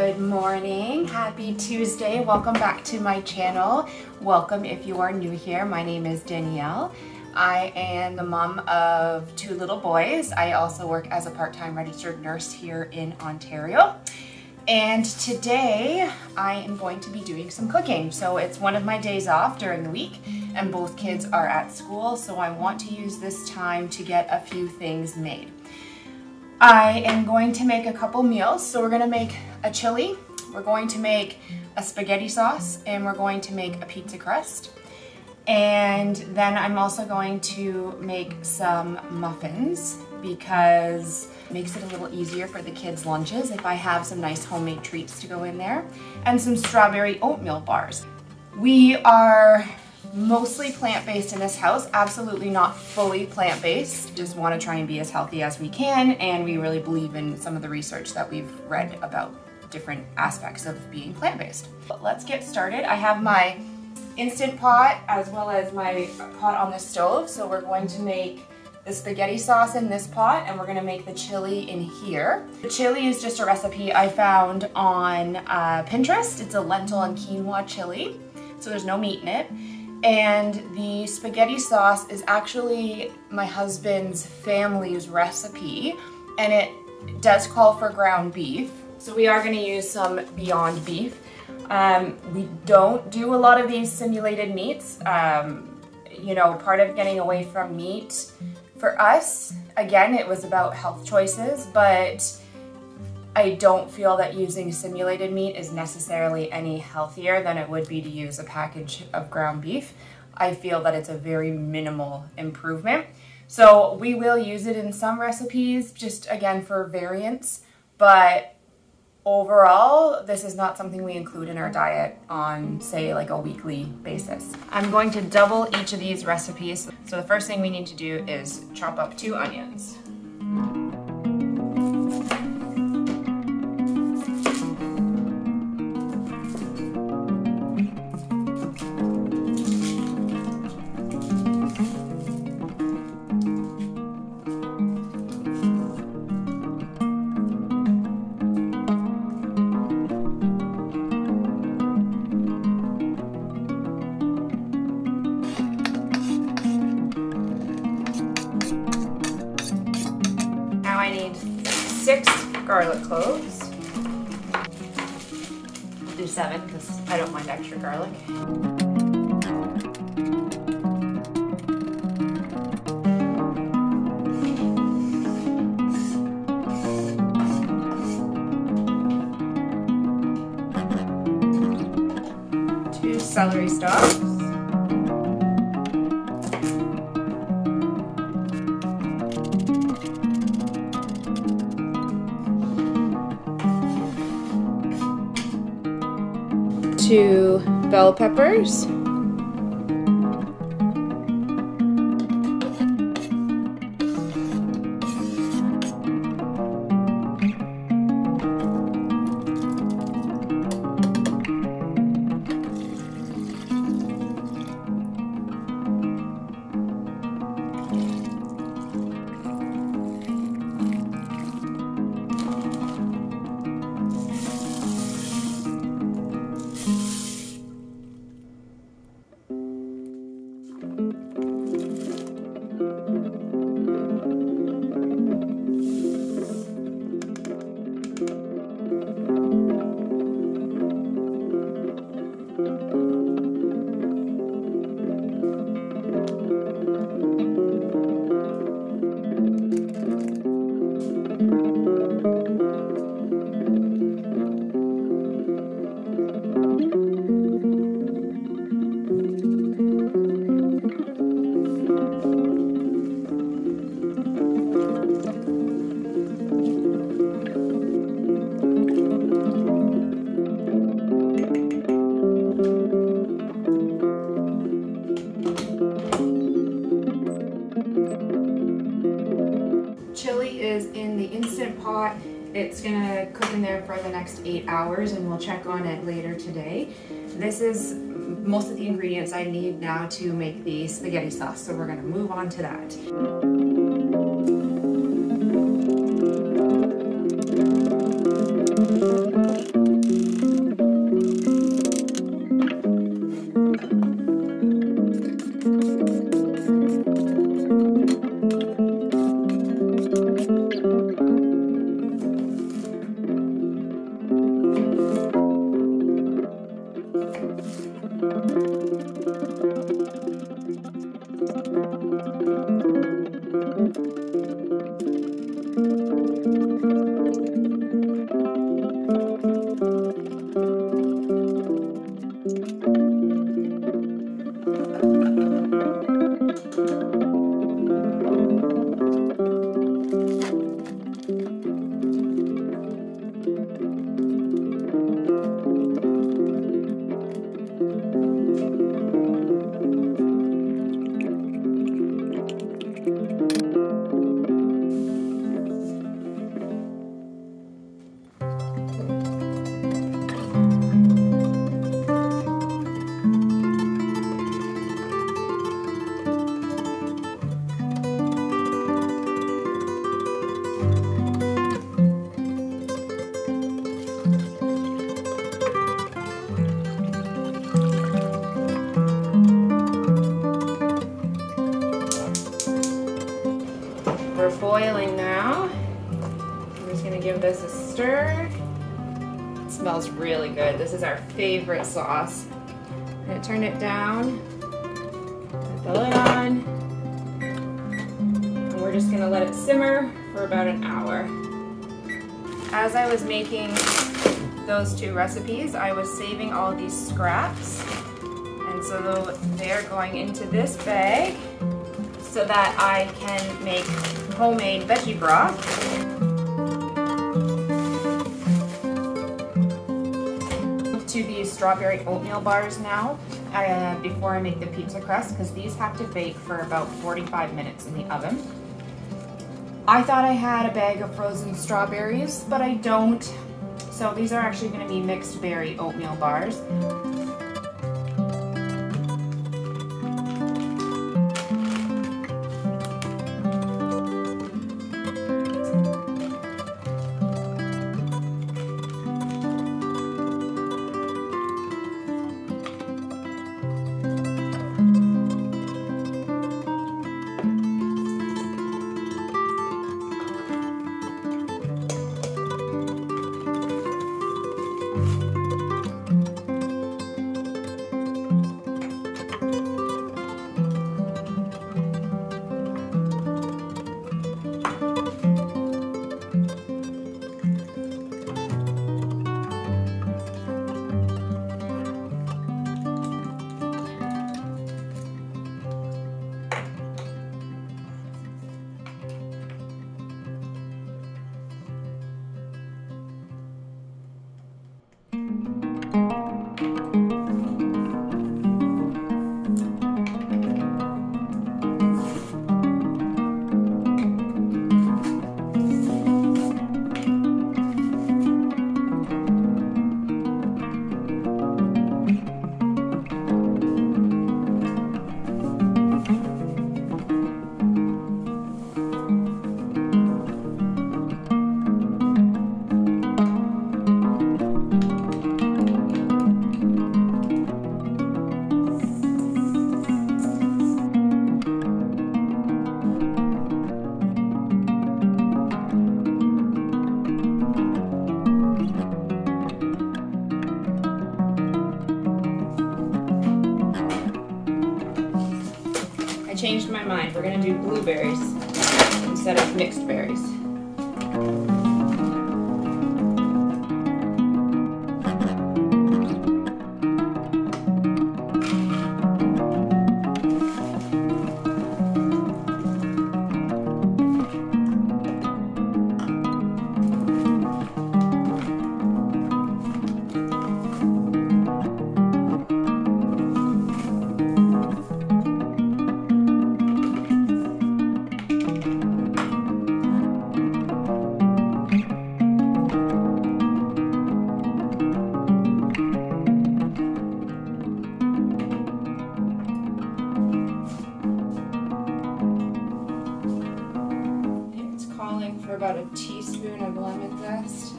Good morning. Happy Tuesday. Welcome back to my channel. Welcome if you are new here. My name is Danielle. I am the mom of 2 little boys. I also work as a part-time registered nurse here in Ontario. And today I am going to be doing some cooking. So it's one of my days off during the week and both kids are at school, so I want to use this time to get a few things made. I am going to make a couple meals. So we're going to make a chili, we're going to make a spaghetti sauce, and we're going to make a pizza crust. And then I'm also going to make some muffins because it makes it a little easier for the kids' lunches if I have some nice homemade treats to go in there, and some strawberry oatmeal bars. We are mostly plant-based in this house, absolutely not fully plant-based. Just want to try and be as healthy as we can, and we really believe in some of the research that we've read about different aspects of being plant-based. But let's get started. I have my Instant Pot as well as my pot on the stove, so we're going to make the spaghetti sauce in this pot and we're going to make the chili in here. The chili is just a recipe I found on Pinterest. It's a lentil and quinoa chili, so there's no meat in it. And the spaghetti sauce is actually my husband's family's recipe, and it does call for ground beef. So we are going to use some Beyond Beef. We don't do a lot of these simulated meats. You know, part of getting away from meat for us, again, it was about health choices, but I don't feel that using simulated meat is necessarily any healthier than it would be to use a package of ground beef. I feel that it's a very minimal improvement. So we will use it in some recipes, just again for variance, but overall, this is not something we include in our diet on, say, like a weekly basis. I'm going to double each of these recipes. So the first thing we need to do is chop up 2 onions. I need 6 garlic cloves. I'll do 7 because I don't mind extra garlic. Two celery stalks. 2 bell peppers, 1 pot. It's gonna cook in there for the next 8 hours and we'll check on it later today. This is most of the ingredients I need now to make the spaghetti sauce, so we're gonna move on to that. on now. I'm just gonna give this a stir. It smells really good. This is our favorite sauce. I'm gonna turn it down, put the lid on, and we're just gonna let it simmer for about an hour. As I was making those two recipes, I was saving all these scraps, and so they're going into this bag so that I can make homemade veggie broth. To these strawberry oatmeal bars now before I make the pizza crust, because these have to bake for about 45 minutes in the oven. I thought I had a bag of frozen strawberries, but I don't. So these are actually going to be mixed berry oatmeal bars. Changed my mind. We're gonna do blueberries instead of mixed berries. For about a teaspoon of lemon zest.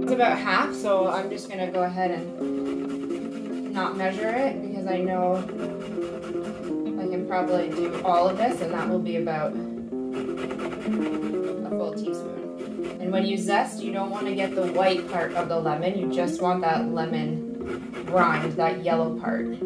It's about half, so I'm just going to go ahead and not measure it because I know I can probably do all of this, and that will be about a full teaspoon. And when you zest, you don't want to get the white part of the lemon, you just want that lemon rind, that yellow part.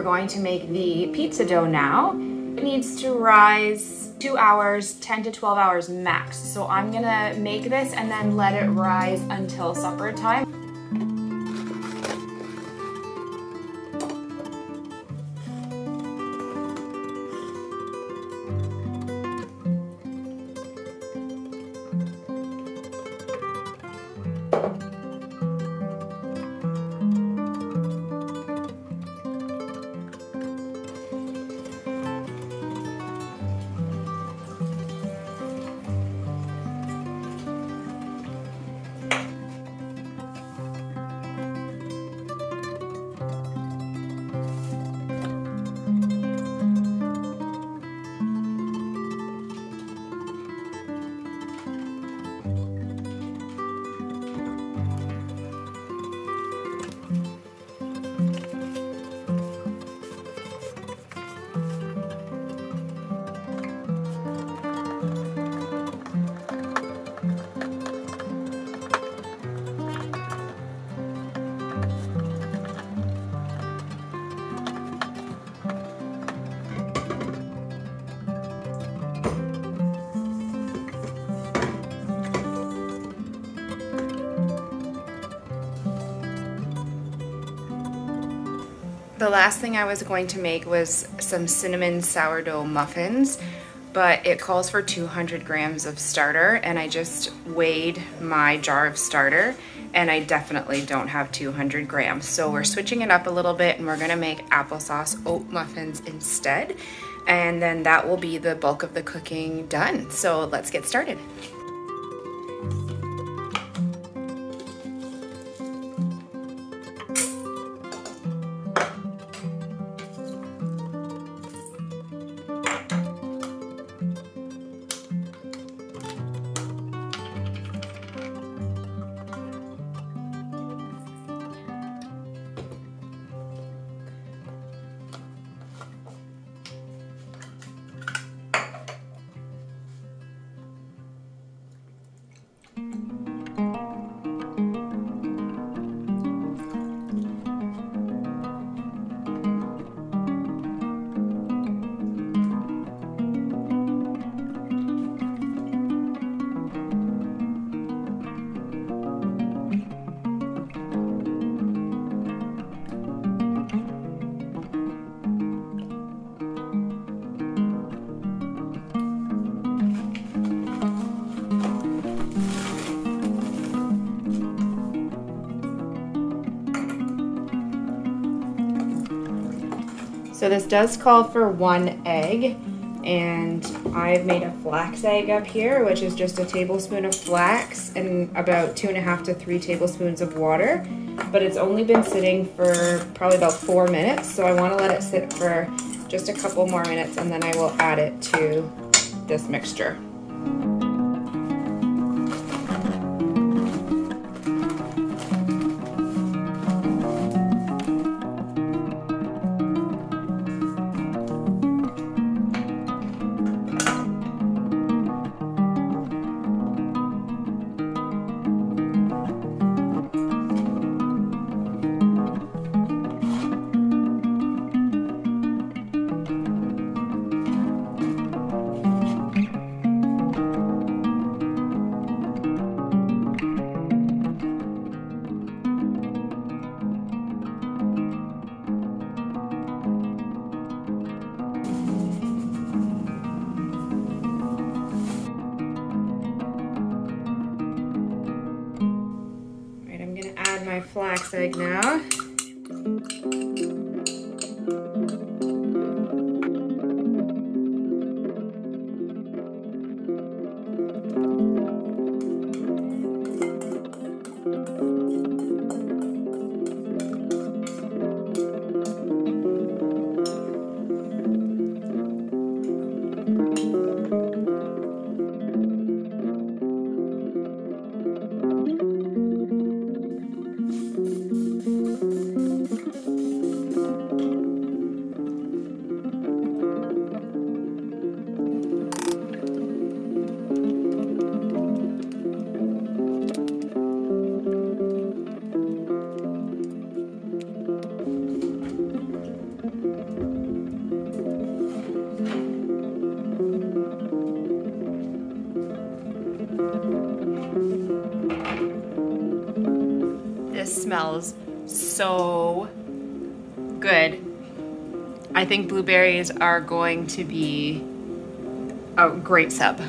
going to make the pizza dough now. It needs to rise 2 hours, 10 to 12 hours max. So I'm gonna make this and then let it rise until supper time. The last thing I was going to make was some cinnamon sourdough muffins, but it calls for 200 grams of starter, and I just weighed my jar of starter and I definitely don't have 200 grams. So we're switching it up a little bit and we're gonna make applesauce oat muffins instead. And then that will be the bulk of the cooking done. So let's get started. So this does call for 1 egg, and I've made a flax egg up here, which is just a tablespoon of flax and about 2.5 to 3 tablespoons of water. But it's only been sitting for probably about 4 minutes, so I want to let it sit for just a couple more minutes and then I will add it to this mixture. My flax egg now. smells so good. I think blueberries are going to be a great sub.